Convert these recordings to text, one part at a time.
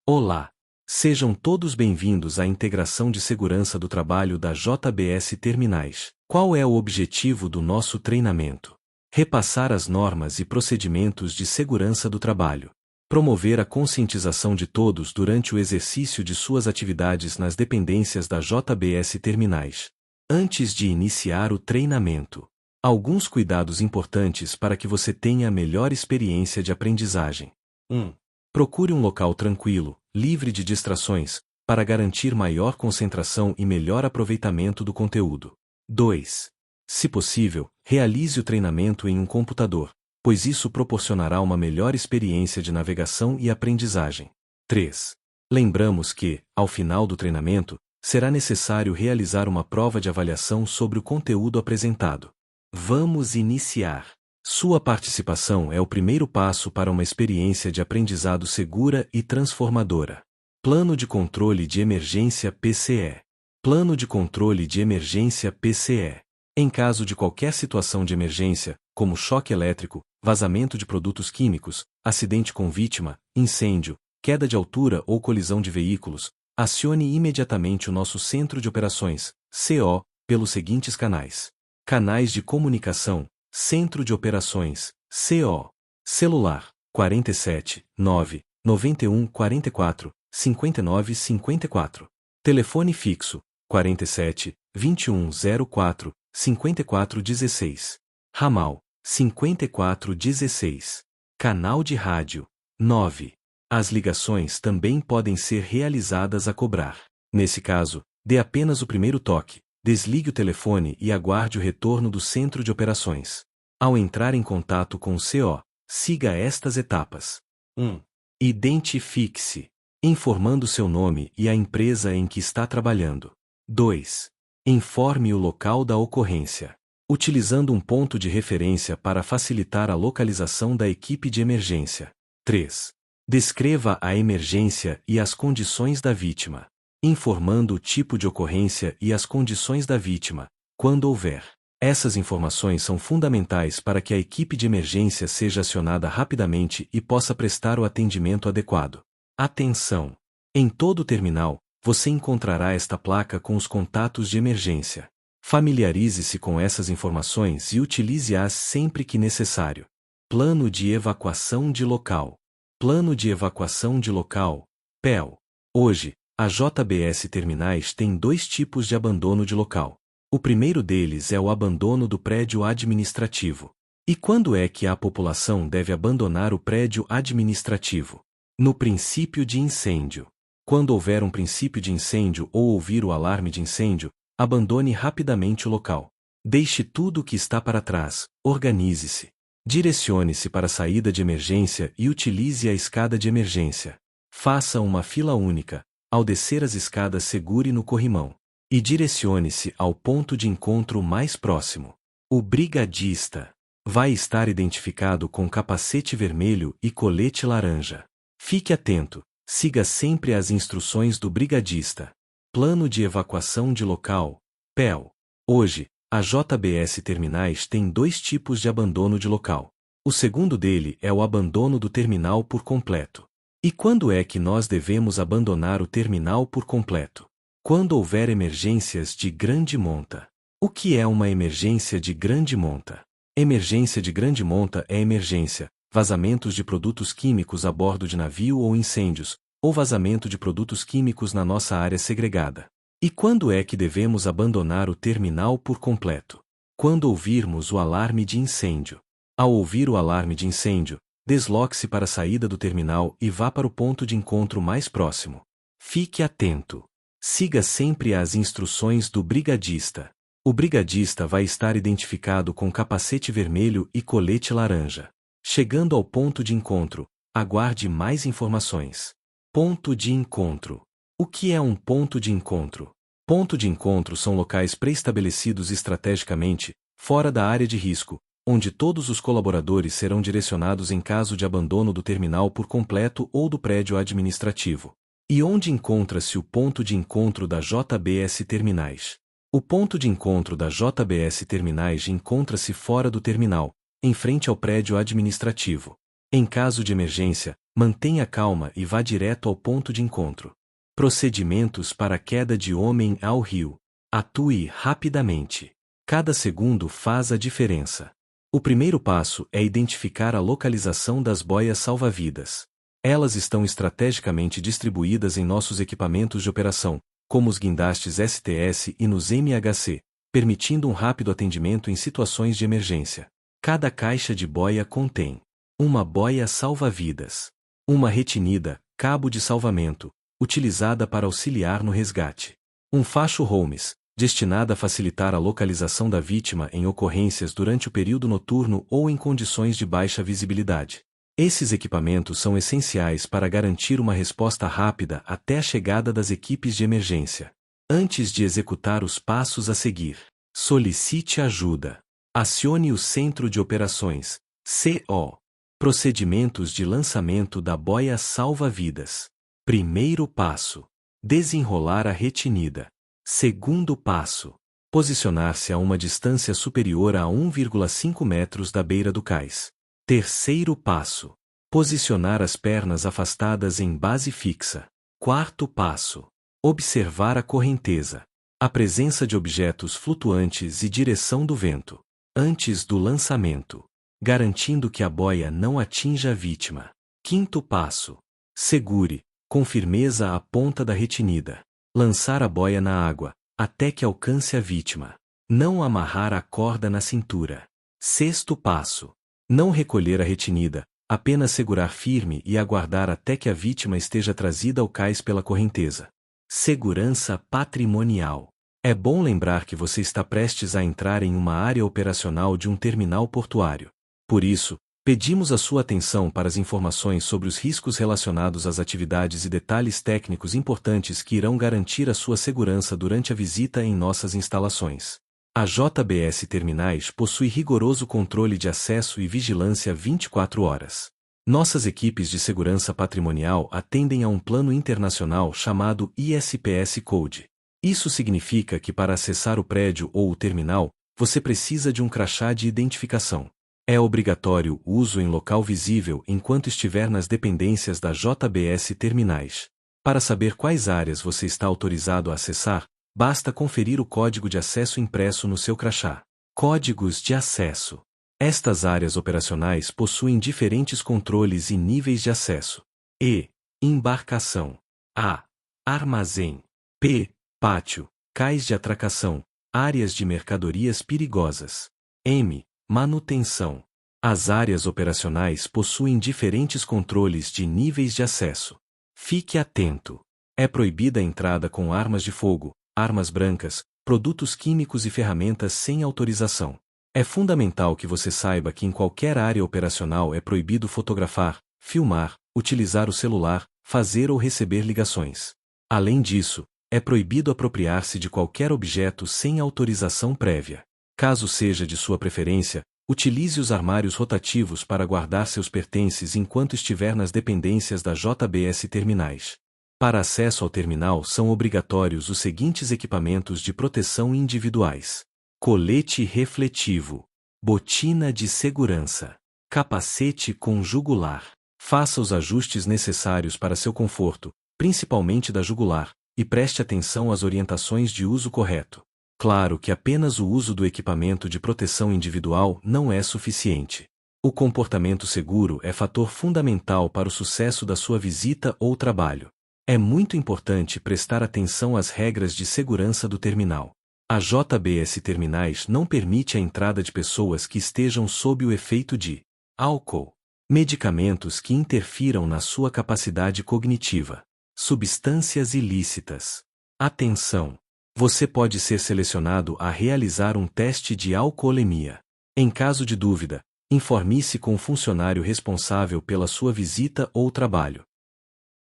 Olá! Sejam todos bem-vindos à integração de segurança do trabalho da JBS Terminais. Qual é o objetivo do nosso treinamento? Repassar as normas e procedimentos de segurança do trabalho. Promover a conscientização de todos durante o exercício de suas atividades nas dependências da JBS Terminais. Antes de iniciar o treinamento, alguns cuidados importantes para que você tenha a melhor experiência de aprendizagem. 1. Procure um local tranquilo, livre de distrações, para garantir maior concentração e melhor aproveitamento do conteúdo. 2. Se possível, realize o treinamento em um computador, pois isso proporcionará uma melhor experiência de navegação e aprendizagem. 3. Lembramos que, ao final do treinamento, será necessário realizar uma prova de avaliação sobre o conteúdo apresentado. Vamos iniciar! Sua participação é o primeiro passo para uma experiência de aprendizado segura e transformadora. Plano de Controle de Emergência PCE. Plano de Controle de Emergência PCE. Em caso de qualquer situação de emergência, como choque elétrico, vazamento de produtos químicos, acidente com vítima, incêndio, queda de altura ou colisão de veículos, acione imediatamente o nosso Centro de Operações, CO, pelos seguintes canais. Canais de comunicação. Centro de Operações, CO. Celular, 47 9 91 44 59 54. Telefone fixo, 47 21 04 54 16. Ramal, 54 16. Canal de rádio, 9. As ligações também podem ser realizadas a cobrar. Nesse caso, dê apenas o primeiro toque. Desligue o telefone e aguarde o retorno do centro de operações. Ao entrar em contato com o CO, siga estas etapas. 1. Identifique-se, informando seu nome e a empresa em que está trabalhando. 2. Informe o local da ocorrência, utilizando um ponto de referência para facilitar a localização da equipe de emergência. 3. Descreva a emergência e as condições da vítima, informando o tipo de ocorrência e as condições da vítima, quando houver. Essas informações são fundamentais para que a equipe de emergência seja acionada rapidamente e possa prestar o atendimento adequado. Atenção! Em todo o terminal, você encontrará esta placa com os contatos de emergência. Familiarize-se com essas informações e utilize-as sempre que necessário. Plano de Evacuação de Local. Plano de Evacuação de Local, PEL. Hoje, a JBS Terminais tem dois tipos de abandono de local. O primeiro deles é o abandono do prédio administrativo. E quando é que a população deve abandonar o prédio administrativo? No princípio de incêndio. Quando houver um princípio de incêndio ou ouvir o alarme de incêndio, abandone rapidamente o local. Deixe tudo o que está para trás, organize-se. Direcione-se para a saída de emergência e utilize a escada de emergência. Faça uma fila única. Ao descer as escadas, segure no corrimão. E direcione-se ao ponto de encontro mais próximo. O brigadista vai estar identificado com capacete vermelho e colete laranja. Fique atento, siga sempre as instruções do brigadista. Plano de Evacuação de Local, PEL. Hoje, a JBS Terminais tem dois tipos de abandono de local. O segundo dele é o abandono do terminal por completo. E quando é que nós devemos abandonar o terminal por completo? Quando houver emergências de grande monta. O que é uma emergência de grande monta? Emergência de grande monta é emergência, vazamentos de produtos químicos a bordo de navio ou incêndios, ou vazamento de produtos químicos na nossa área segregada. E quando é que devemos abandonar o terminal por completo? Quando ouvirmos o alarme de incêndio. Ao ouvir o alarme de incêndio, desloque-se para a saída do terminal e vá para o ponto de encontro mais próximo. Fique atento. Siga sempre as instruções do brigadista. O brigadista vai estar identificado com capacete vermelho e colete laranja. Chegando ao ponto de encontro, aguarde mais informações. Ponto de encontro. O que é um ponto de encontro? Ponto de encontro são locais pré-estabelecidos estrategicamente, fora da área de risco, onde todos os colaboradores serão direcionados em caso de abandono do terminal por completo ou do prédio administrativo. E onde encontra-se o ponto de encontro da JBS Terminais? O ponto de encontro da JBS Terminais encontra-se fora do terminal, em frente ao prédio administrativo. Em caso de emergência, mantenha calma e vá direto ao ponto de encontro. Procedimentos para a queda de homem ao rio. Atue rapidamente. Cada segundo faz a diferença. O primeiro passo é identificar a localização das boias salva-vidas. Elas estão estrategicamente distribuídas em nossos equipamentos de operação, como os guindastes STS e nos MHC, permitindo um rápido atendimento em situações de emergência. Cada caixa de boia contém uma boia salva-vidas, uma retinida, cabo de salvamento, utilizada para auxiliar no resgate, um facho Holmes, destinada a facilitar a localização da vítima em ocorrências durante o período noturno ou em condições de baixa visibilidade. Esses equipamentos são essenciais para garantir uma resposta rápida até a chegada das equipes de emergência. Antes de executar os passos a seguir, solicite ajuda. Acione o Centro de Operações, CO. Procedimentos de lançamento da boia salva-vidas. Primeiro passo: desenrolar a retinida. Segundo passo: posicionar-se a uma distância superior a 1,5 metros da beira do cais. Terceiro passo: posicionar as pernas afastadas em base fixa. Quarto passo: observar a correnteza, a presença de objetos flutuantes e direção do vento, antes do lançamento, garantindo que a boia não atinja a vítima. Quinto passo: segure, com firmeza a ponta da retinida. Lançar a boia na água, até que alcance a vítima. Não amarrar a corda na cintura. Sexto passo: não recolher a retinida, apenas segurar firme e aguardar até que a vítima esteja trazida ao cais pela correnteza. Segurança patrimonial. É bom lembrar que você está prestes a entrar em uma área operacional de um terminal portuário. Por isso, pedimos a sua atenção para as informações sobre os riscos relacionados às atividades e detalhes técnicos importantes que irão garantir a sua segurança durante a visita em nossas instalações. A JBS Terminais possui rigoroso controle de acesso e vigilância 24 horas. Nossas equipes de segurança patrimonial atendem a um plano internacional chamado ISPS Code. Isso significa que para acessar o prédio ou o terminal, você precisa de um crachá de identificação. É obrigatório o uso em local visível enquanto estiver nas dependências da JBS Terminais. Para saber quais áreas você está autorizado a acessar, basta conferir o código de acesso impresso no seu crachá. Códigos de acesso. Estas áreas operacionais possuem diferentes controles e níveis de acesso. E. Embarcação. A. Armazém. P. Pátio, cais de atracação, áreas de mercadorias perigosas. M. Manutenção. As áreas operacionais possuem diferentes controles de níveis de acesso. Fique atento. É proibida a entrada com armas de fogo, armas brancas, produtos químicos e ferramentas sem autorização. É fundamental que você saiba que em qualquer área operacional é proibido fotografar, filmar, utilizar o celular, fazer ou receber ligações. Além disso, é proibido apropriar-se de qualquer objeto sem autorização prévia. Caso seja de sua preferência, utilize os armários rotativos para guardar seus pertences enquanto estiver nas dependências da JBS Terminais. Para acesso ao terminal são obrigatórios os seguintes equipamentos de proteção individuais: colete refletivo, botina de segurança, capacete com jugular. Faça os ajustes necessários para seu conforto, principalmente da jugular, e preste atenção às orientações de uso correto. Claro que apenas o uso do equipamento de proteção individual não é suficiente. O comportamento seguro é fator fundamental para o sucesso da sua visita ou trabalho. É muito importante prestar atenção às regras de segurança do terminal. A JBS Terminais não permite a entrada de pessoas que estejam sob o efeito de álcool, medicamentos que interfiram na sua capacidade cognitiva, substâncias ilícitas. Atenção! Você pode ser selecionado a realizar um teste de alcoolemia. Em caso de dúvida, informe-se com o funcionário responsável pela sua visita ou trabalho.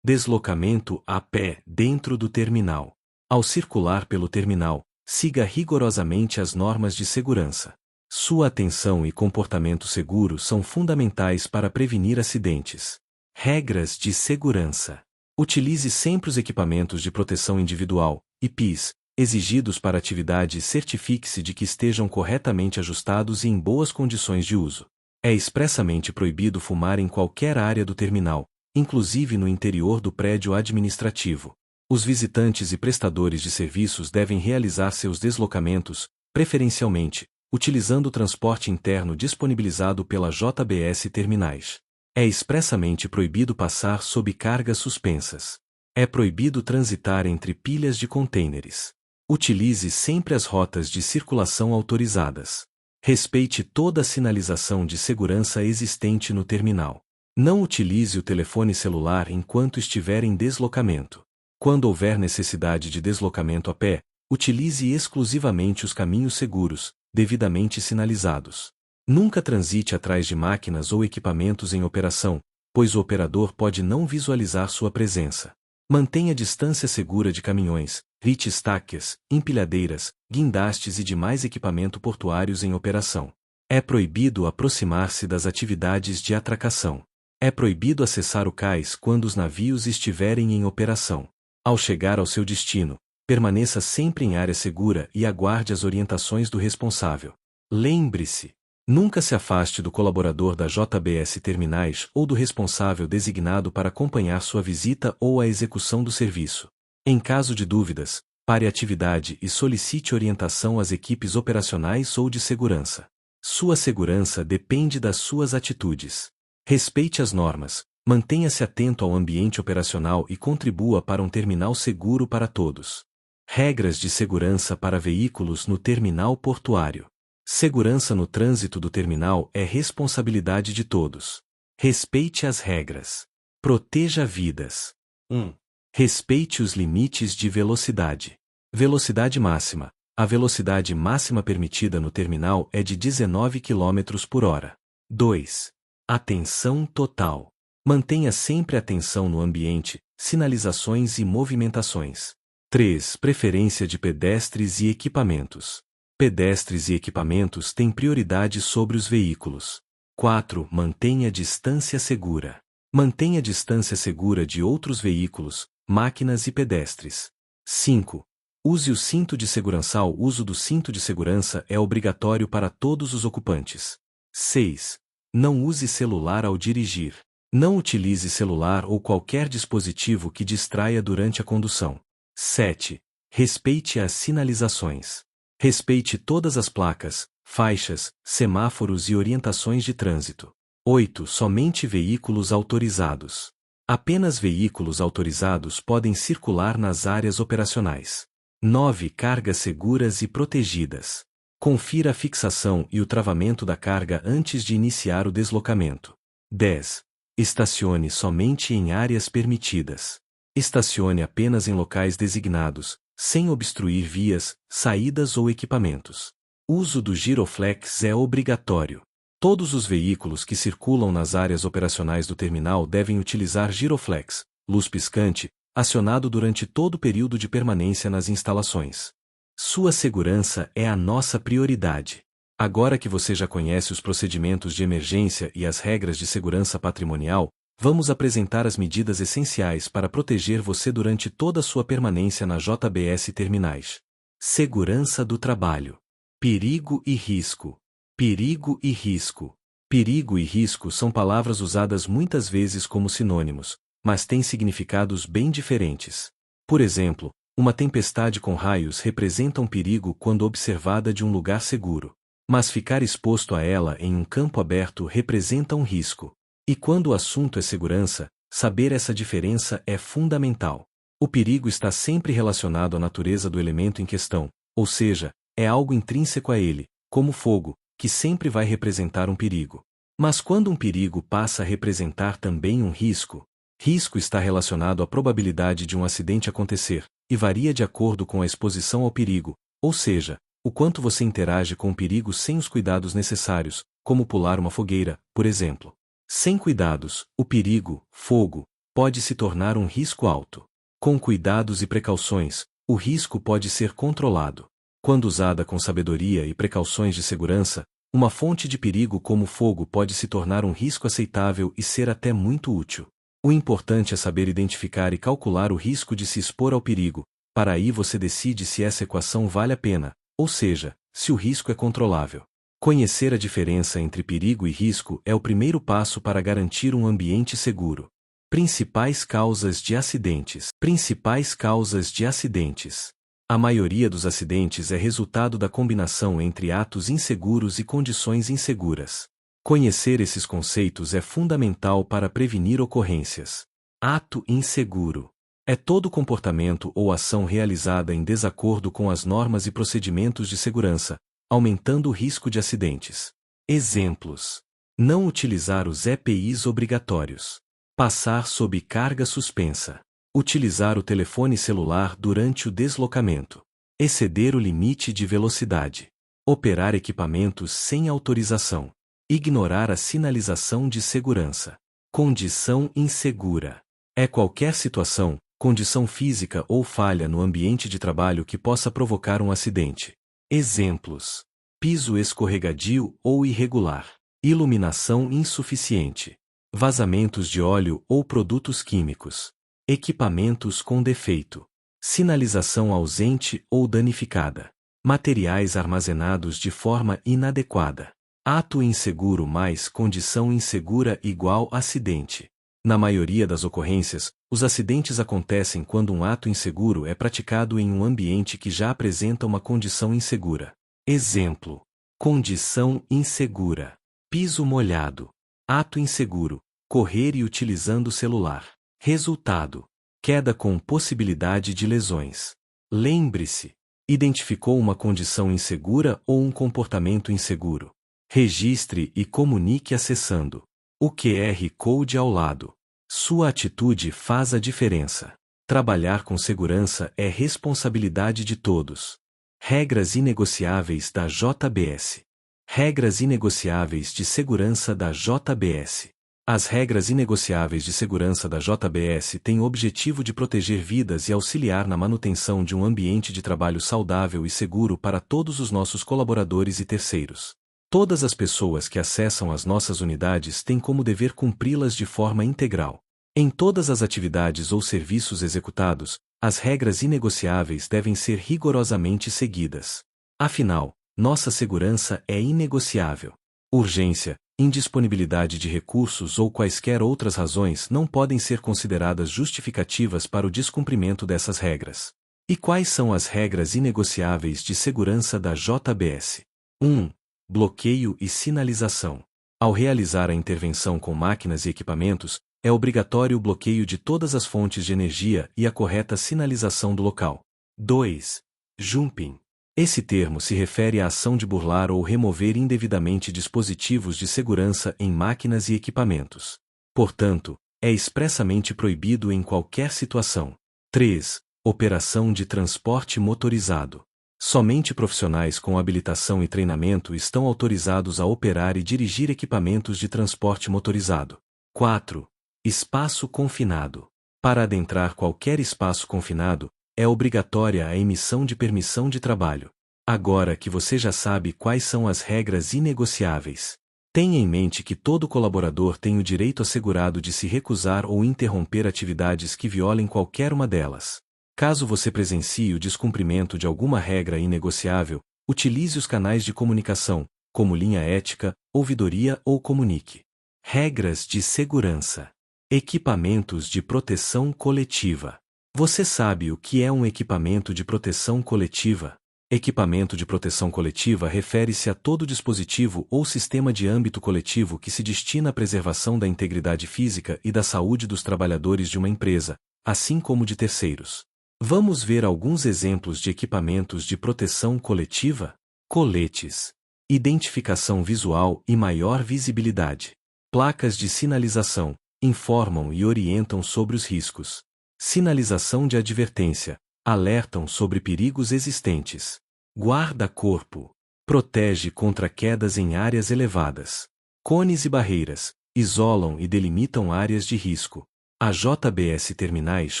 Deslocamento a pé dentro do terminal. Ao circular pelo terminal, siga rigorosamente as normas de segurança. Sua atenção e comportamento seguro são fundamentais para prevenir acidentes. Regras de segurança. Utilize sempre os equipamentos de proteção individual, EPIs, exigidos para a atividade e certifique-se de que estejam corretamente ajustados e em boas condições de uso. É expressamente proibido fumar em qualquer área do terminal, inclusive no interior do prédio administrativo. Os visitantes e prestadores de serviços devem realizar seus deslocamentos, preferencialmente, utilizando o transporte interno disponibilizado pela JBS Terminais. É expressamente proibido passar sob cargas suspensas. É proibido transitar entre pilhas de contêineres. Utilize sempre as rotas de circulação autorizadas. Respeite toda a sinalização de segurança existente no terminal. Não utilize o telefone celular enquanto estiver em deslocamento. Quando houver necessidade de deslocamento a pé, utilize exclusivamente os caminhos seguros, devidamente sinalizados. Nunca transite atrás de máquinas ou equipamentos em operação, pois o operador pode não visualizar sua presença. Mantenha distância segura de caminhões, rite-estacas, empilhadeiras, guindastes e demais equipamento portuários em operação. É proibido aproximar-se das atividades de atracação. É proibido acessar o cais quando os navios estiverem em operação. Ao chegar ao seu destino, permaneça sempre em área segura e aguarde as orientações do responsável. Lembre-se: nunca se afaste do colaborador da JBS Terminais ou do responsável designado para acompanhar sua visita ou a execução do serviço. Em caso de dúvidas, pare a atividade e solicite orientação às equipes operacionais ou de segurança. Sua segurança depende das suas atitudes. Respeite as normas, mantenha-se atento ao ambiente operacional e contribua para um terminal seguro para todos. Regras de segurança para veículos no terminal portuário. Segurança no trânsito do terminal é responsabilidade de todos. Respeite as regras. Proteja vidas. 1. Respeite os limites de velocidade. Velocidade máxima. A velocidade máxima permitida no terminal é de 19 km por hora. 2. Atenção total. Mantenha sempre atenção no ambiente, sinalizações e movimentações. 3. Preferência de pedestres e equipamentos. Pedestres e equipamentos têm prioridade sobre os veículos. 4. Mantenha distância segura. Mantenha distância segura de outros veículos, máquinas e pedestres. 5. Use o cinto de segurança. O uso do cinto de segurança é obrigatório para todos os ocupantes. 6. Não use celular ao dirigir. Não utilize celular ou qualquer dispositivo que distraia durante a condução. 7. Respeite as sinalizações. Respeite todas as placas, faixas, semáforos e orientações de trânsito. 8. Somente veículos autorizados. Apenas veículos autorizados podem circular nas áreas operacionais. 9. Cargas seguras e protegidas. Confira a fixação e o travamento da carga antes de iniciar o deslocamento. 10. Estacione somente em áreas permitidas. Estacione apenas em locais designados, sem obstruir vias, saídas ou equipamentos. Uso do giroflex é obrigatório. Todos os veículos que circulam nas áreas operacionais do terminal devem utilizar giroflex, luz piscante, acionado durante todo o período de permanência nas instalações. Sua segurança é a nossa prioridade. Agora que você já conhece os procedimentos de emergência e as regras de segurança patrimonial, vamos apresentar as medidas essenciais para proteger você durante toda a sua permanência na JBS Terminais. Segurança do trabalho. Perigo e risco. Perigo e risco. Perigo e risco são palavras usadas muitas vezes como sinônimos, mas têm significados bem diferentes. Por exemplo, uma tempestade com raios representa um perigo quando observada de um lugar seguro, mas ficar exposto a ela em um campo aberto representa um risco. E quando o assunto é segurança, saber essa diferença é fundamental. O perigo está sempre relacionado à natureza do elemento em questão, ou seja, é algo intrínseco a ele, como fogo, que sempre vai representar um perigo. Mas quando um perigo passa a representar também um risco, risco está relacionado à probabilidade de um acidente acontecer, e varia de acordo com a exposição ao perigo, ou seja, o quanto você interage com o perigo sem os cuidados necessários, como pular uma fogueira, por exemplo. Sem cuidados, o perigo, fogo, pode se tornar um risco alto. Com cuidados e precauções, o risco pode ser controlado. Quando usada com sabedoria e precauções de segurança, uma fonte de perigo como fogo pode se tornar um risco aceitável e ser até muito útil. O importante é saber identificar e calcular o risco de se expor ao perigo, para aí você decide se essa equação vale a pena, ou seja, se o risco é controlável. Conhecer a diferença entre perigo e risco é o primeiro passo para garantir um ambiente seguro. Principais causas de acidentes. Principais causas de acidentes. A maioria dos acidentes é resultado da combinação entre atos inseguros e condições inseguras. Conhecer esses conceitos é fundamental para prevenir ocorrências. Ato inseguro. É todo comportamento ou ação realizada em desacordo com as normas e procedimentos de segurança, aumentando o risco de acidentes. Exemplos: não utilizar os EPIs obrigatórios. Passar sob carga suspensa. Utilizar o telefone celular durante o deslocamento. Exceder o limite de velocidade. Operar equipamentos sem autorização. Ignorar a sinalização de segurança. Condição insegura. É qualquer situação, condição física ou falha no ambiente de trabalho que possa provocar um acidente. Exemplos: piso escorregadio ou irregular. Iluminação insuficiente. Vazamentos de óleo ou produtos químicos. Equipamentos com defeito. Sinalização ausente ou danificada. Materiais armazenados de forma inadequada. Ato inseguro mais condição insegura igual acidente. Na maioria das ocorrências, os acidentes acontecem quando um ato inseguro é praticado em um ambiente que já apresenta uma condição insegura. Exemplo: condição insegura. Piso molhado. Ato inseguro: correr e utilizando o celular. Resultado: queda com possibilidade de lesões. Lembre-se: identificou uma condição insegura ou um comportamento inseguro? Registre e comunique acessando o QR Code ao lado. Sua atitude faz a diferença. Trabalhar com segurança é responsabilidade de todos. Regras inegociáveis da JBS. Regras inegociáveis de segurança da JBS. As regras inegociáveis de segurança da JBS têm o objetivo de proteger vidas e auxiliar na manutenção de um ambiente de trabalho saudável e seguro para todos os nossos colaboradores e terceiros. Todas as pessoas que acessam as nossas unidades têm como dever cumpri-las de forma integral. Em todas as atividades ou serviços executados, as regras inegociáveis devem ser rigorosamente seguidas. Afinal, nossa segurança é inegociável. Urgência, indisponibilidade de recursos ou quaisquer outras razões não podem ser consideradas justificativas para o descumprimento dessas regras. E quais são as regras inegociáveis de segurança da JBS? 1. Bloqueio e sinalização. Ao realizar a intervenção com máquinas e equipamentos, é obrigatório o bloqueio de todas as fontes de energia e a correta sinalização do local. 2. Jumping. Esse termo se refere à ação de burlar ou remover indevidamente dispositivos de segurança em máquinas e equipamentos. Portanto, é expressamente proibido em qualquer situação. 3. Operação de transporte motorizado. Somente profissionais com habilitação e treinamento estão autorizados a operar e dirigir equipamentos de transporte motorizado. 4. Espaço confinado. Para adentrar qualquer espaço confinado, é obrigatória a emissão de permissão de trabalho. Agora que você já sabe quais são as regras inegociáveis, tenha em mente que todo colaborador tem o direito assegurado de se recusar ou interromper atividades que violem qualquer uma delas. Caso você presencie o descumprimento de alguma regra inegociável, utilize os canais de comunicação, como linha ética, ouvidoria ou comunique. Regras de segurança. Equipamentos de proteção coletiva. Você sabe o que é um equipamento de proteção coletiva? Equipamento de proteção coletiva refere-se a todo dispositivo ou sistema de âmbito coletivo que se destina à preservação da integridade física e da saúde dos trabalhadores de uma empresa, assim como de terceiros. Vamos ver alguns exemplos de equipamentos de proteção coletiva? Coletes. Identificação visual e maior visibilidade. Placas de sinalização. Informam e orientam sobre os riscos. Sinalização de advertência. Alertam sobre perigos existentes. Guarda-corpo. Protege contra quedas em áreas elevadas. Cones e barreiras. Isolam e delimitam áreas de risco. A JBS Terminais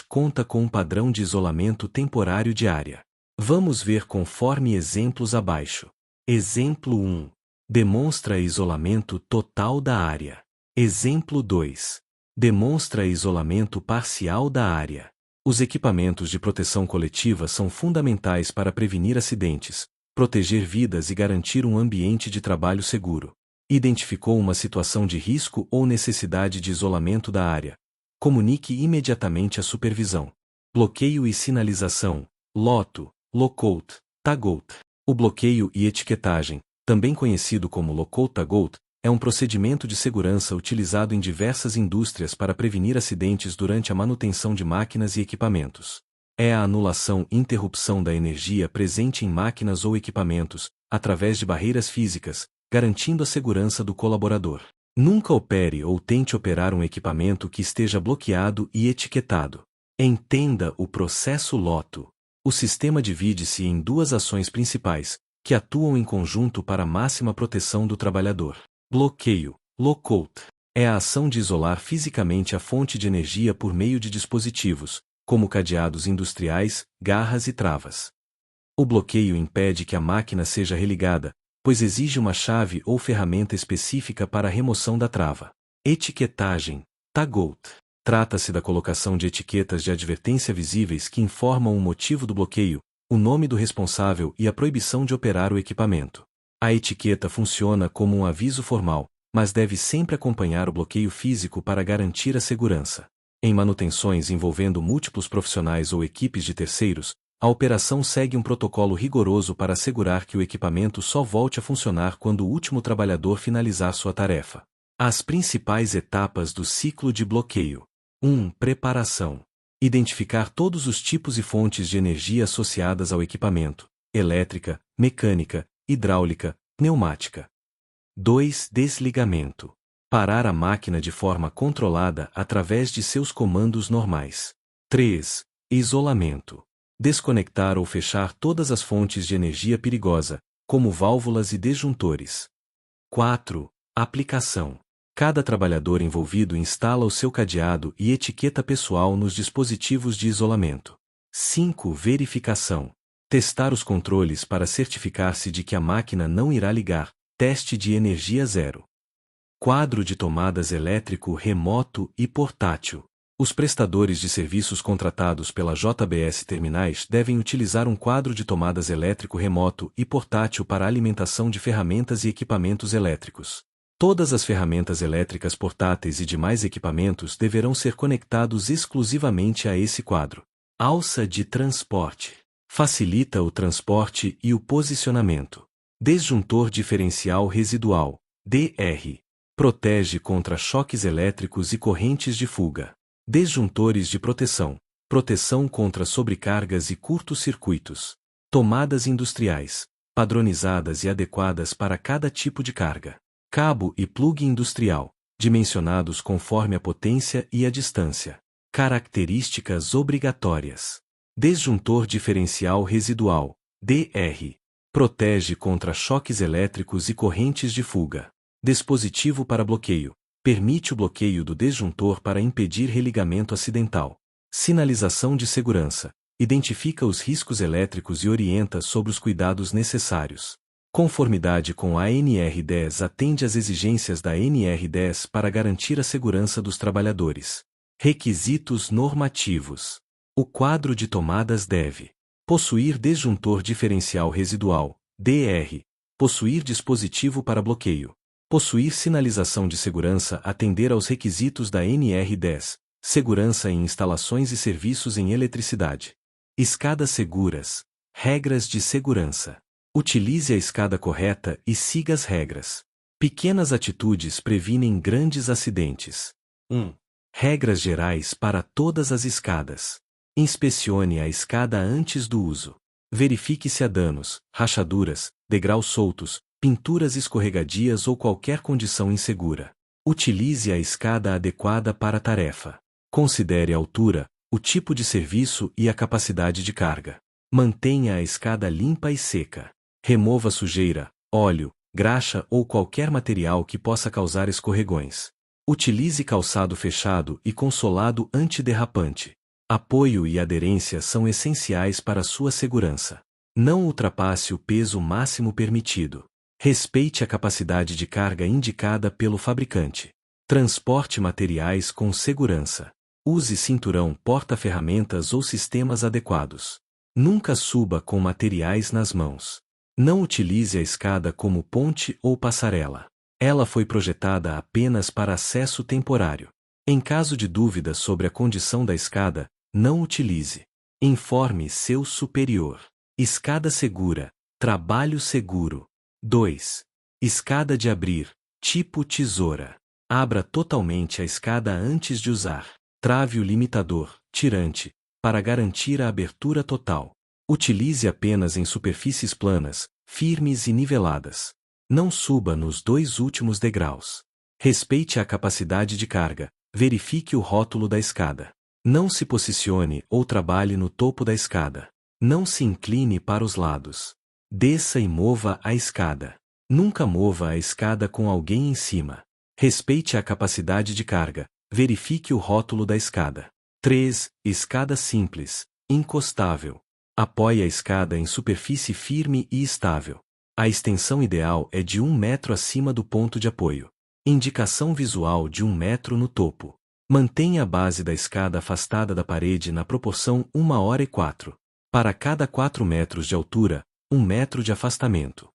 conta com um padrão de isolamento temporário de área. Vamos ver conforme exemplos abaixo. Exemplo 1. Demonstra isolamento total da área. Exemplo 2. Demonstra isolamento parcial da área. Os equipamentos de proteção coletiva são fundamentais para prevenir acidentes, proteger vidas e garantir um ambiente de trabalho seguro. Identificou uma situação de risco ou necessidade de isolamento da área. Comunique imediatamente a supervisão. Bloqueio e sinalização, LOTO, Lockout, Tagout. O bloqueio e etiquetagem, também conhecido como Lockout Tagout, é um procedimento de segurança utilizado em diversas indústrias para prevenir acidentes durante a manutenção de máquinas e equipamentos. É a anulação e interrupção da energia presente em máquinas ou equipamentos, através de barreiras físicas, garantindo a segurança do colaborador. Nunca opere ou tente operar um equipamento que esteja bloqueado e etiquetado. Entenda o processo LOTO. O sistema divide-se em duas ações principais, que atuam em conjunto para máxima proteção do trabalhador. Bloqueio, Lockout, é a ação de isolar fisicamente a fonte de energia por meio de dispositivos, como cadeados industriais, garras e travas. O bloqueio impede que a máquina seja religada, pois exige uma chave ou ferramenta específica para a remoção da trava. Etiquetagem, Tagout. Trata-se da colocação de etiquetas de advertência visíveis que informam o motivo do bloqueio, o nome do responsável e a proibição de operar o equipamento. A etiqueta funciona como um aviso formal, mas deve sempre acompanhar o bloqueio físico para garantir a segurança. Em manutenções envolvendo múltiplos profissionais ou equipes de terceiros, a operação segue um protocolo rigoroso para assegurar que o equipamento só volte a funcionar quando o último trabalhador finalizar sua tarefa. As principais etapas do ciclo de bloqueio. 1. Preparação. Identificar todos os tipos e fontes de energia associadas ao equipamento: elétrica, mecânica, hidráulica, pneumática. 2. Desligamento. Parar a máquina de forma controlada através de seus comandos normais. 3. Isolamento. Desconectar ou fechar todas as fontes de energia perigosa, como válvulas e disjuntores. 4. Aplicação. Cada trabalhador envolvido instala o seu cadeado e etiqueta pessoal nos dispositivos de isolamento. 5. Verificação. Testar os controles para certificar-se de que a máquina não irá ligar. Teste de energia zero. Quadro de tomadas elétrico remoto e portátil. Os prestadores de serviços contratados pela JBS Terminais devem utilizar um quadro de tomadas elétrico remoto e portátil para a alimentação de ferramentas e equipamentos elétricos. Todas as ferramentas elétricas portáteis e demais equipamentos deverão ser conectados exclusivamente a esse quadro. Alça de transporte. Facilita o transporte e o posicionamento. Disjuntor diferencial residual, DR. Protege contra choques elétricos e correntes de fuga. Disjuntores de proteção. Proteção contra sobrecargas e curtos-circuitos. Tomadas industriais, padronizadas e adequadas para cada tipo de carga. Cabo e plugue industrial, dimensionados conforme a potência e a distância. Características obrigatórias. Disjuntor diferencial residual, DR. Protege contra choques elétricos e correntes de fuga. Dispositivo para bloqueio. Permite o bloqueio do disjuntor para impedir religamento acidental. Sinalização de segurança. Identifica os riscos elétricos e orienta sobre os cuidados necessários. Conformidade com a NR10 atende às exigências da NR10 para garantir a segurança dos trabalhadores. Requisitos normativos. O quadro de tomadas deve possuir disjuntor diferencial residual, DR. Possuir dispositivo para bloqueio. Possuir sinalização de segurança atender aos requisitos da NR10, segurança em instalações e serviços em eletricidade. Escadas seguras. Regras de segurança. Utilize a escada correta e siga as regras. Pequenas atitudes previnem grandes acidentes. 1. Regras gerais para todas as escadas. Inspecione a escada antes do uso. Verifique se há danos, rachaduras, degraus soltos, pinturas escorregadias ou qualquer condição insegura. Utilize a escada adequada para a tarefa. Considere a altura, o tipo de serviço e a capacidade de carga. Mantenha a escada limpa e seca. Remova sujeira, óleo, graxa ou qualquer material que possa causar escorregões. Utilize calçado fechado e consolado antiderrapante. Apoio e aderência são essenciais para sua segurança. Não ultrapasse o peso máximo permitido. Respeite a capacidade de carga indicada pelo fabricante. Transporte materiais com segurança. Use cinturão porta-ferramentas ou sistemas adequados. Nunca suba com materiais nas mãos. Não utilize a escada como ponte ou passarela. Ela foi projetada apenas para acesso temporário. Em caso de dúvida sobre a condição da escada, não utilize. Informe seu superior. Escada segura. Trabalho seguro. 2. Escada de abrir. Tipo tesoura. Abra totalmente a escada antes de usar. Trave o limitador, tirante, para garantir a abertura total. Utilize apenas em superfícies planas, firmes e niveladas. Não suba nos 2 últimos degraus. Respeite a capacidade de carga. Verifique o rótulo da escada. Não se posicione ou trabalhe no topo da escada. Não se incline para os lados. Desça e mova a escada. Nunca mova a escada com alguém em cima. Respeite a capacidade de carga. Verifique o rótulo da escada. 3. Escada simples, encostável. Apoie a escada em superfície firme e estável. A extensão ideal é de 1 metro acima do ponto de apoio. Indicação visual de 1 metro no topo. Mantenha a base da escada afastada da parede na proporção 1/4. Para cada 4 metros de altura, 1 metro de afastamento.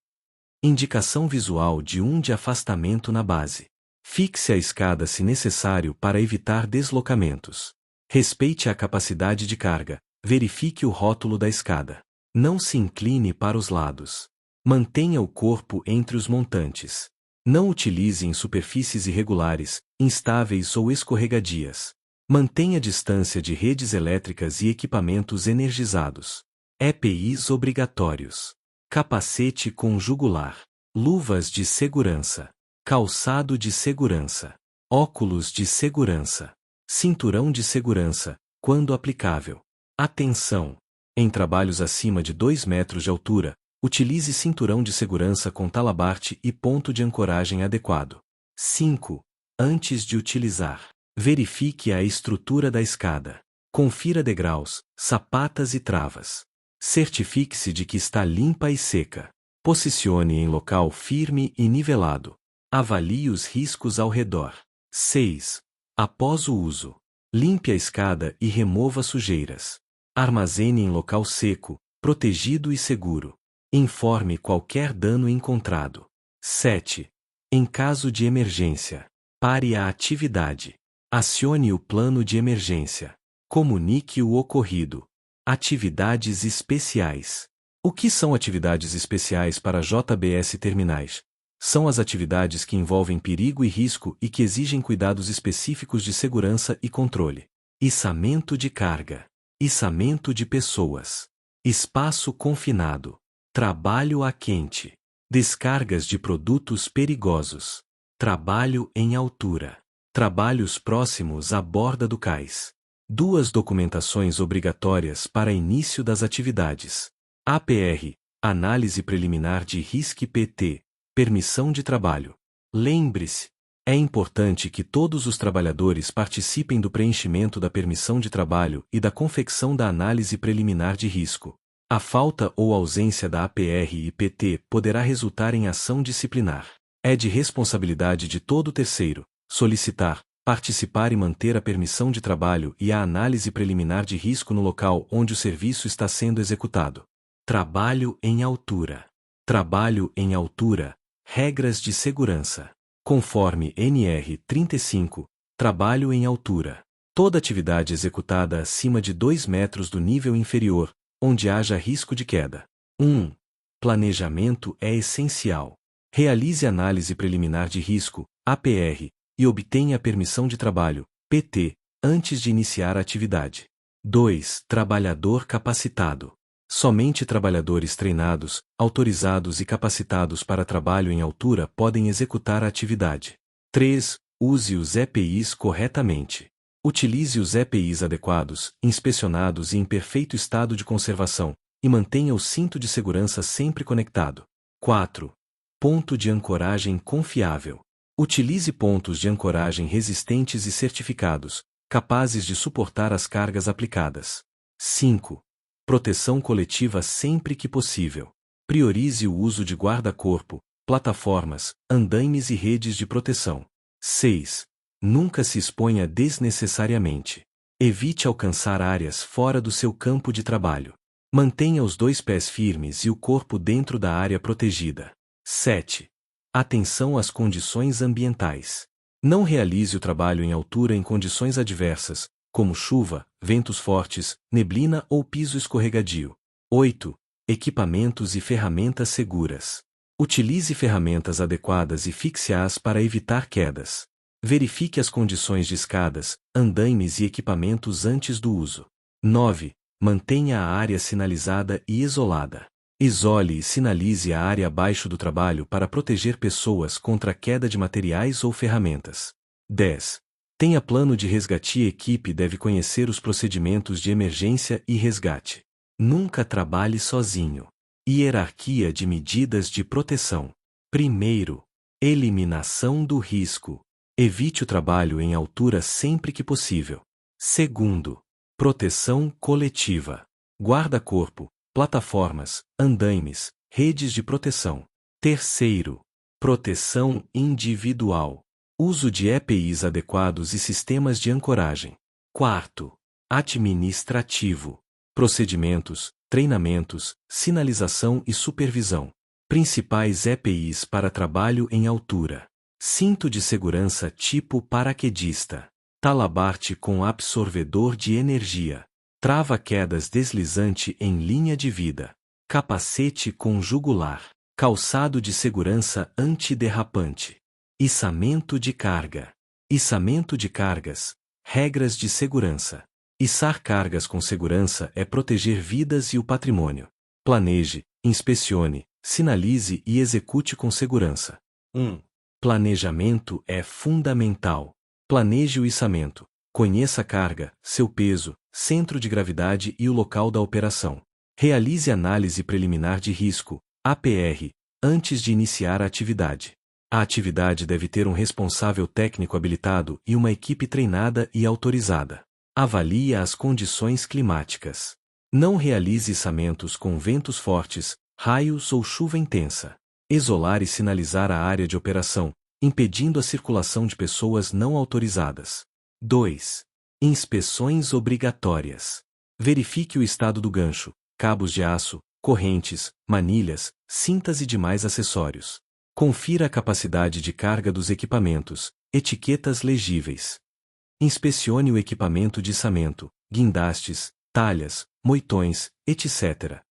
Indicação visual de 1 de afastamento na base. Fixe a escada se necessário para evitar deslocamentos. Respeite a capacidade de carga. Verifique o rótulo da escada. Não se incline para os lados. Mantenha o corpo entre os montantes. Não utilize em superfícies irregulares, instáveis ou escorregadias. Mantenha distância de redes elétricas e equipamentos energizados. EPIs obrigatórios. Capacete com jugular. Luvas de segurança. Calçado de segurança. Óculos de segurança. Cinturão de segurança, quando aplicável. Atenção! Em trabalhos acima de 2 metros de altura, utilize cinturão de segurança com talabarte e ponto de ancoragem adequado. 5. Antes de utilizar, verifique a estrutura da escada. Confira degraus, sapatas e travas. Certifique-se de que está limpa e seca. Posicione em local firme e nivelado. Avalie os riscos ao redor. 6. Após o uso, limpe a escada e remova sujeiras. Armazene em local seco, protegido e seguro. Informe qualquer dano encontrado. 7. Em caso de emergência, pare a atividade. Acione o plano de emergência. Comunique o ocorrido. Atividades especiais. O que são atividades especiais para JBS terminais? São as atividades que envolvem perigo e risco e que exigem cuidados específicos de segurança e controle. Içamento de carga. Içamento de pessoas. Espaço confinado. Trabalho a quente. Descargas de produtos perigosos. Trabalho em altura. Trabalhos próximos à borda do cais. 2 documentações obrigatórias para início das atividades. APR, Análise Preliminar de Risco PT, Permissão de Trabalho. Lembre-se, é importante que todos os trabalhadores participem do preenchimento da permissão de trabalho e da confecção da análise preliminar de risco. A falta ou ausência da APR e PT poderá resultar em ação disciplinar. É de responsabilidade de todo terceiro solicitar, participar e manter a permissão de trabalho e a análise preliminar de risco no local onde o serviço está sendo executado. Trabalho em altura. Trabalho em altura. Regras de segurança. Conforme NR 35, trabalho em altura. Toda atividade executada acima de 2 metros do nível inferior, onde haja risco de queda. 1. Planejamento é essencial. Realize análise preliminar de risco, APR, e obtenha a permissão de trabalho, PT, antes de iniciar a atividade. 2. Trabalhador capacitado. Somente trabalhadores treinados, autorizados e capacitados para trabalho em altura podem executar a atividade. 3. Use os EPIs corretamente. Utilize os EPIs adequados, inspecionados e em perfeito estado de conservação, e mantenha o cinto de segurança sempre conectado. 4. Ponto de ancoragem confiável. Utilize pontos de ancoragem resistentes e certificados, capazes de suportar as cargas aplicadas. 5. Proteção coletiva sempre que possível. Priorize o uso de guarda-corpo, plataformas, andaimes e redes de proteção. 6. Nunca se exponha desnecessariamente. Evite alcançar áreas fora do seu campo de trabalho. Mantenha os 2 pés firmes e o corpo dentro da área protegida. 7. Atenção às condições ambientais. Não realize o trabalho em altura em condições adversas, como chuva, ventos fortes, neblina ou piso escorregadio. 8. Equipamentos e ferramentas seguras. Utilize ferramentas adequadas e fixe-as para evitar quedas. Verifique as condições de escadas, andaimes e equipamentos antes do uso. 9. Mantenha a área sinalizada e isolada. Isole e sinalize a área abaixo do trabalho para proteger pessoas contra a queda de materiais ou ferramentas. 10. Tenha plano de resgate e a equipe deve conhecer os procedimentos de emergência e resgate. Nunca trabalhe sozinho. Hierarquia de medidas de proteção. Primeiro, eliminação do risco. Evite o trabalho em altura sempre que possível. Segundo, proteção coletiva. Guarda-corpo, plataformas, andaimes, redes de proteção. Terceiro, proteção individual. Uso de EPIs adequados e sistemas de ancoragem. Quarto, administrativo. Procedimentos, treinamentos, sinalização e supervisão. Principais EPIs para trabalho em altura. Cinto de segurança tipo paraquedista. Talabarte com absorvedor de energia. Trava-quedas deslizante em linha de vida. Capacete com jugular. Calçado de segurança antiderrapante. Içamento de carga. Içamento de cargas. Regras de segurança. Içar cargas com segurança é proteger vidas e o patrimônio. Planeje, inspecione, sinalize e execute com segurança. 1. Planejamento é fundamental. Planeje o içamento. Conheça a carga, seu peso, centro de gravidade e o local da operação. Realize análise preliminar de risco, APR, antes de iniciar a atividade. A atividade deve ter um responsável técnico habilitado e uma equipe treinada e autorizada. Avalie as condições climáticas. Não realize içamentos com ventos fortes, raios ou chuva intensa. Isolar e sinalizar a área de operação, impedindo a circulação de pessoas não autorizadas. 2. Inspeções obrigatórias. Verifique o estado do gancho, cabos de aço, correntes, manilhas, cintas e demais acessórios. Confira a capacidade de carga dos equipamentos, etiquetas legíveis. Inspecione o equipamento de içamento, guindastes, talhas, moitões, etc.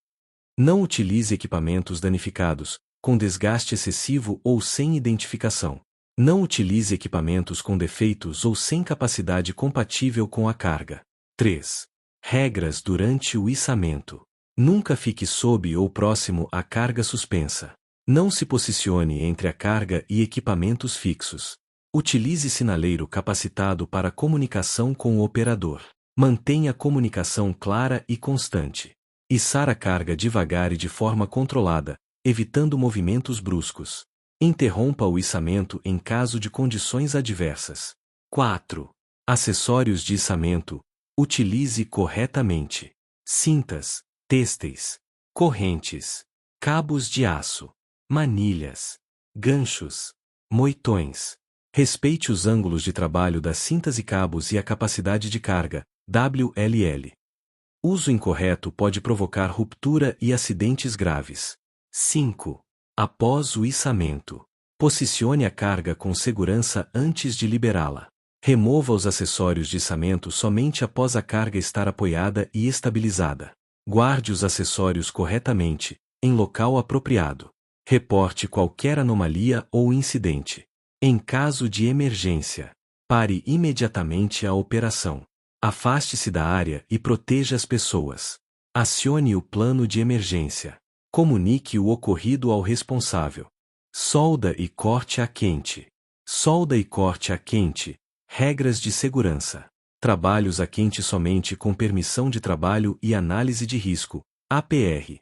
Não utilize equipamentos danificados, com desgaste excessivo ou sem identificação. Não utilize equipamentos com defeitos ou sem capacidade compatível com a carga. 3. Regras durante o içamento. Nunca fique sob ou próximo à carga suspensa. Não se posicione entre a carga e equipamentos fixos. Utilize sinaleiro capacitado para comunicação com o operador. Mantenha a comunicação clara e constante. Içar a carga devagar e de forma controlada, evitando movimentos bruscos. Interrompa o içamento em caso de condições adversas. 4. Acessórios de içamento. Utilize corretamente. Cintas, têxteis, correntes, cabos de aço, manilhas, ganchos, moitões. Respeite os ângulos de trabalho das cintas e cabos e a capacidade de carga, WLL. Uso incorreto pode provocar ruptura e acidentes graves. 5. Após o içamento. Posicione a carga com segurança antes de liberá-la. Remova os acessórios de içamento somente após a carga estar apoiada e estabilizada. Guarde os acessórios corretamente, em local apropriado. Reporte qualquer anomalia ou incidente. Em caso de emergência, pare imediatamente a operação. Afaste-se da área e proteja as pessoas. Acione o plano de emergência. Comunique o ocorrido ao responsável. Solda e corte a quente. Solda e corte a quente. Regras de segurança. Trabalhos a quente somente com permissão de trabalho e análise de risco, APR.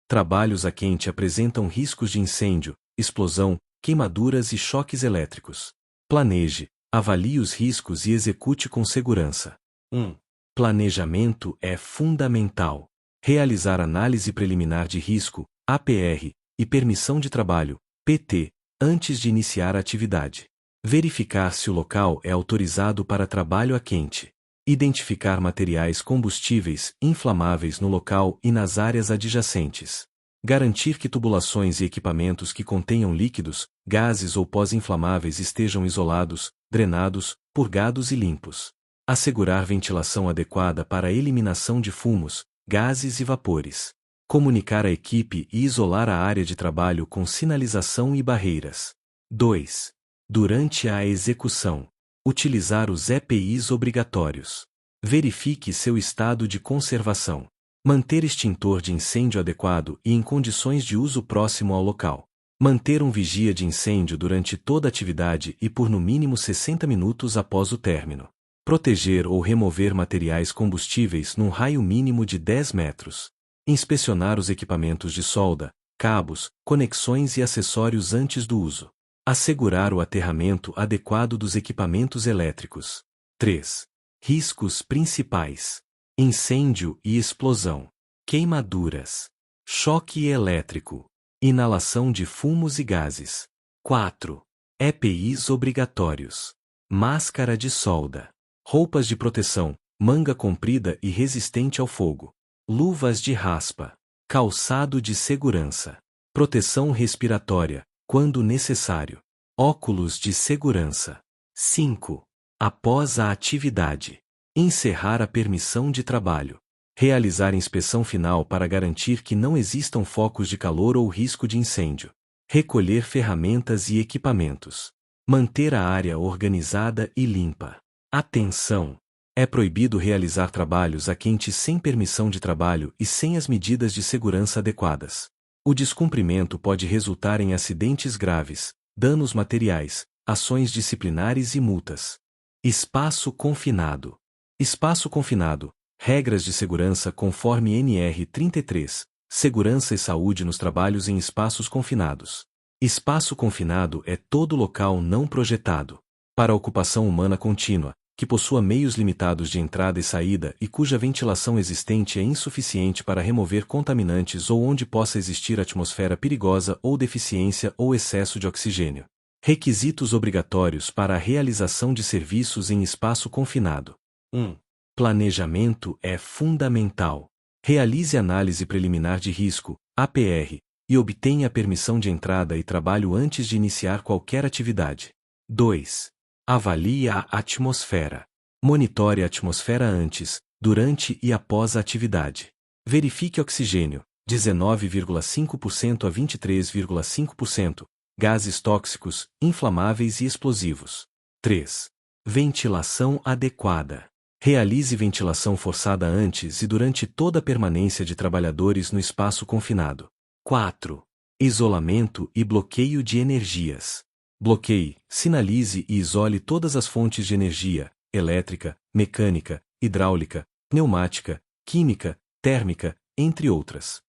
Trabalhos a quente apresentam riscos de incêndio, explosão, queimaduras e choques elétricos. Planeje, avalie os riscos e execute com segurança. 1. Planejamento é fundamental. Realizar análise preliminar de risco, APR, e permissão de trabalho, PT, antes de iniciar a atividade. Verificar se o local é autorizado para trabalho a quente. Identificar materiais combustíveis, inflamáveis no local e nas áreas adjacentes. Garantir que tubulações e equipamentos que contenham líquidos, gases ou pós inflamáveis estejam isolados, drenados, purgados e limpos. Assegurar ventilação adequada para a eliminação de fumos, gases e vapores. Comunicar à equipe e isolar a área de trabalho com sinalização e barreiras. 2. Durante a execução. Utilizar os EPIs obrigatórios. Verifique seu estado de conservação. Manter extintor de incêndio adequado e em condições de uso próximo ao local. Manter um vigia de incêndio durante toda a atividade e por no mínimo 60 minutos após o término. Proteger ou remover materiais combustíveis num raio mínimo de 10 metros. Inspecionar os equipamentos de solda, cabos, conexões e acessórios antes do uso. Assegurar o aterramento adequado dos equipamentos elétricos. 3. Riscos principais: incêndio e explosão, queimaduras, choque elétrico, inalação de fumos e gases. 4. EPIs obrigatórios: máscara de solda, roupas de proteção, manga comprida e resistente ao fogo, luvas de raspa, calçado de segurança, proteção respiratória, quando necessário, óculos de segurança. 5. Após a atividade. Encerrar a permissão de trabalho. Realizar inspeção final para garantir que não existam focos de calor ou risco de incêndio. Recolher ferramentas e equipamentos. Manter a área organizada e limpa. Atenção! É proibido realizar trabalhos a quente sem permissão de trabalho e sem as medidas de segurança adequadas. O descumprimento pode resultar em acidentes graves, danos materiais, ações disciplinares e multas. Espaço confinado. Espaço confinado. Regras de segurança conforme NR 33, Segurança e Saúde nos Trabalhos em Espaços Confinados. Espaço confinado é todo local não projetado para ocupação humana contínua, que possua meios limitados de entrada e saída e cuja ventilação existente é insuficiente para remover contaminantes ou onde possa existir atmosfera perigosa ou deficiência ou excesso de oxigênio. Requisitos obrigatórios para a realização de serviços em espaço confinado. 1. Planejamento é fundamental. Realize análise preliminar de risco, APR, e obtenha a permissão de entrada e trabalho antes de iniciar qualquer atividade. 2. Avalie a atmosfera. Monitore a atmosfera antes, durante e após a atividade. Verifique oxigênio, 19,5% a 23,5%, gases tóxicos, inflamáveis e explosivos. 3. Ventilação adequada. Realize ventilação forçada antes e durante toda a permanência de trabalhadores no espaço confinado. 4. Isolamento e bloqueio de energias. Bloqueie, sinalize e isole todas as fontes de energia, elétrica, mecânica, hidráulica, pneumática, química, térmica, entre outras.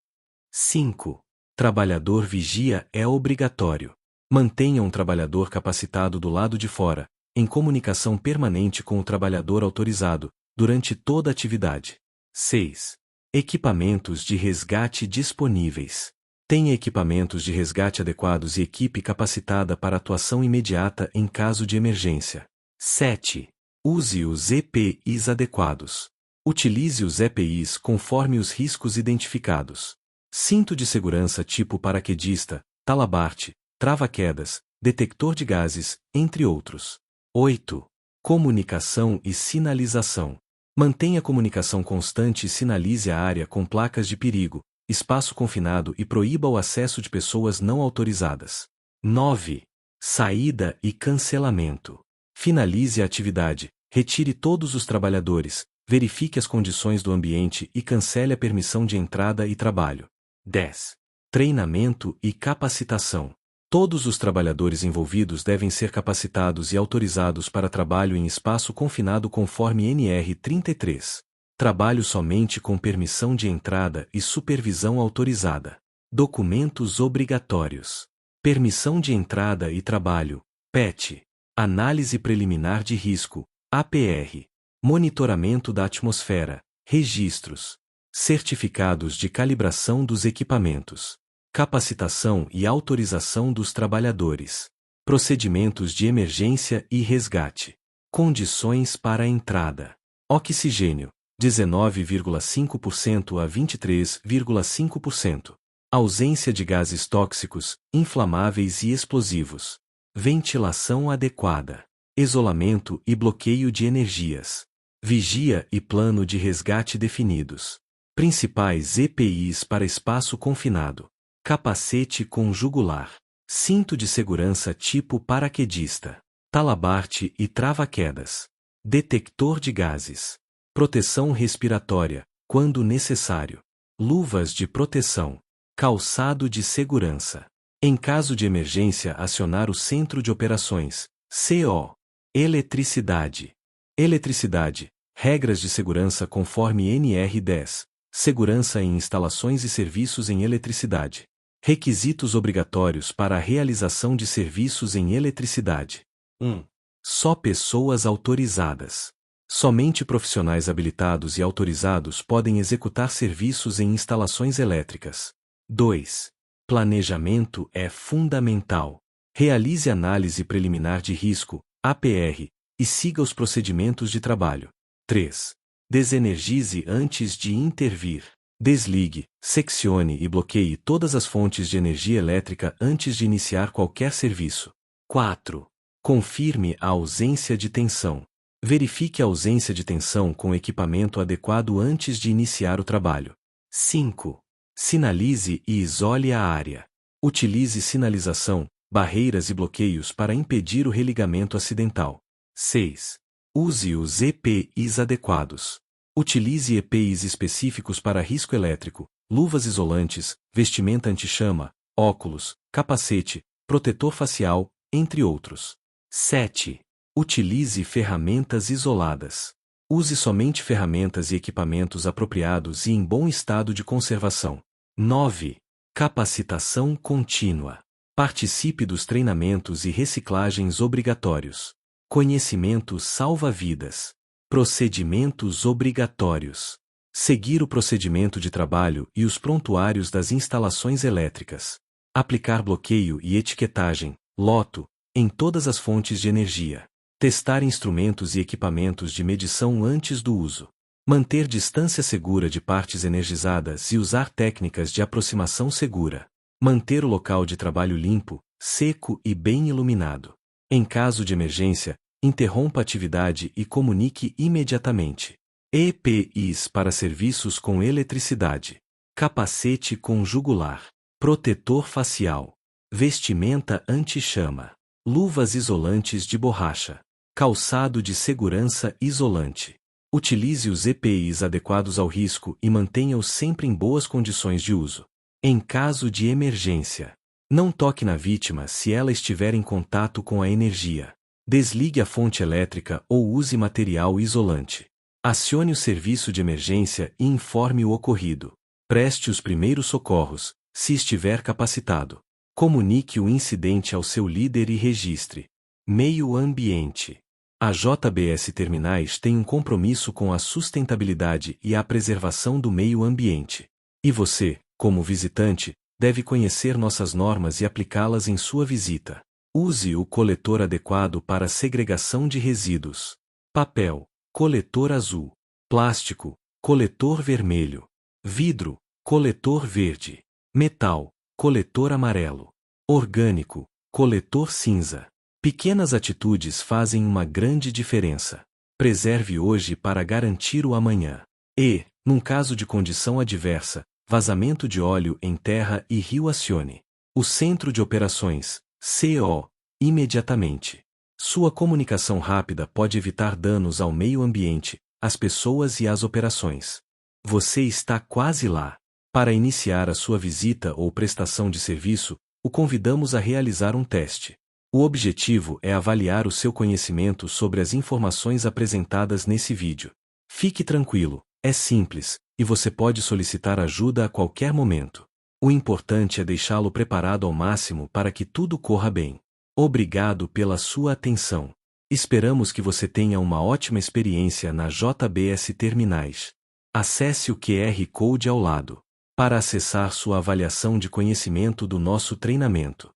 5. Trabalhador vigia é obrigatório. Mantenha um trabalhador capacitado do lado de fora, em comunicação permanente com o trabalhador autorizado, durante toda a atividade. 6. Equipamentos de resgate disponíveis. Tenha equipamentos de resgate adequados e equipe capacitada para atuação imediata em caso de emergência. 7. Use os EPIs adequados. Utilize os EPIs conforme os riscos identificados. Cinto de segurança tipo paraquedista, talabarte, trava-quedas, detector de gases, entre outros. 8. Comunicação e sinalização. Mantenha comunicação constante e sinalize a área com placas de perigo, espaço confinado e proíba o acesso de pessoas não autorizadas. 9. Saída e cancelamento. Finalize a atividade, retire todos os trabalhadores, verifique as condições do ambiente e cancele a permissão de entrada e trabalho. 10. Treinamento e capacitação. Todos os trabalhadores envolvidos devem ser capacitados e autorizados para trabalho em espaço confinado conforme NR 33. Trabalho somente com permissão de entrada e supervisão autorizada. Documentos obrigatórios. Permissão de entrada e trabalho, PET. Análise preliminar de risco, APR. Monitoramento da atmosfera, registros. Certificados de calibração dos equipamentos. Capacitação e autorização dos trabalhadores. Procedimentos de emergência e resgate. Condições para a entrada. Oxigênio, 19,5% a 23,5%. Ausência de gases tóxicos, inflamáveis e explosivos. Ventilação adequada. Isolamento e bloqueio de energias. Vigia e plano de resgate definidos. Principais EPIs para espaço confinado. Capacete com jugular. Cinto de segurança tipo paraquedista. Talabarte e trava-quedas. Detector de gases. Proteção respiratória, quando necessário. Luvas de proteção. Calçado de segurança. Em caso de emergência, acionar o Centro de Operações, CO. Eletricidade. Eletricidade. Regras de segurança conforme NR10. Segurança em instalações e serviços em eletricidade. Requisitos obrigatórios para a realização de serviços em eletricidade. 1. Só pessoas autorizadas. Somente profissionais habilitados e autorizados podem executar serviços em instalações elétricas. 2. Planejamento é fundamental. Realize análise preliminar de risco, APR, e siga os procedimentos de trabalho. 3. Desenergize antes de intervir. Desligue, seccione e bloqueie todas as fontes de energia elétrica antes de iniciar qualquer serviço. 4. Confirme a ausência de tensão. Verifique a ausência de tensão com equipamento adequado antes de iniciar o trabalho. 5. Sinalize e isole a área. Utilize sinalização, barreiras e bloqueios para impedir o religamento acidental. 6. Use os EPIs adequados. Utilize EPIs específicos para risco elétrico, luvas isolantes, vestimenta anti-chama, óculos, capacete, protetor facial, entre outros. 7. Utilize ferramentas isoladas. Use somente ferramentas e equipamentos apropriados e em bom estado de conservação. 9. Capacitação contínua. Participe dos treinamentos e reciclagens obrigatórios. Conhecimento salva vidas. Procedimentos obrigatórios. Seguir o procedimento de trabalho e os prontuários das instalações elétricas. Aplicar bloqueio e etiquetagem, LOTO, em todas as fontes de energia. Testar instrumentos e equipamentos de medição antes do uso. Manter distância segura de partes energizadas e usar técnicas de aproximação segura. Manter o local de trabalho limpo, seco e bem iluminado. Em caso de emergência, interrompa a atividade e comunique imediatamente. EPIs para serviços com eletricidade. Capacete com jugular. Protetor facial. Vestimenta anti-chama. Luvas isolantes de borracha. Calçado de segurança isolante. Utilize os EPIs adequados ao risco e mantenha-os sempre em boas condições de uso. Em caso de emergência, não toque na vítima se ela estiver em contato com a energia. Desligue a fonte elétrica ou use material isolante. Acione o serviço de emergência e informe o ocorrido. Preste os primeiros socorros, se estiver capacitado. Comunique o incidente ao seu líder e registre. Meio ambiente. A JBS Terminais tem um compromisso com a sustentabilidade e a preservação do meio ambiente. E você, como visitante, deve conhecer nossas normas e aplicá-las em sua visita. Use o coletor adequado para segregação de resíduos. Papel, coletor azul. Plástico, coletor vermelho. Vidro, coletor verde. Metal, coletor amarelo. Orgânico, coletor cinza. Pequenas atitudes fazem uma grande diferença. Preserve hoje para garantir o amanhã. E, num caso de condição adversa, vazamento de óleo em terra e rio, acione o Centro de Operações, CO, imediatamente. Sua comunicação rápida pode evitar danos ao meio ambiente, às pessoas e às operações. Você está quase lá. Para iniciar a sua visita ou prestação de serviço, o convidamos a realizar um teste. O objetivo é avaliar o seu conhecimento sobre as informações apresentadas nesse vídeo. Fique tranquilo, é simples, e você pode solicitar ajuda a qualquer momento. O importante é deixá-lo preparado ao máximo para que tudo corra bem. Obrigado pela sua atenção. Esperamos que você tenha uma ótima experiência na JBS Terminais. Acesse o QR Code ao lado para acessar sua avaliação de conhecimento do nosso treinamento.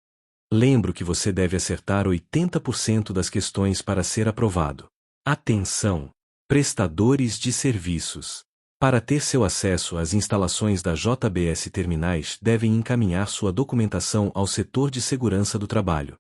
Lembro que você deve acertar 80% das questões para ser aprovado. Atenção! Prestadores de serviços. Para ter seu acesso às instalações da JBS Terminais, devem encaminhar sua documentação ao setor de segurança do trabalho.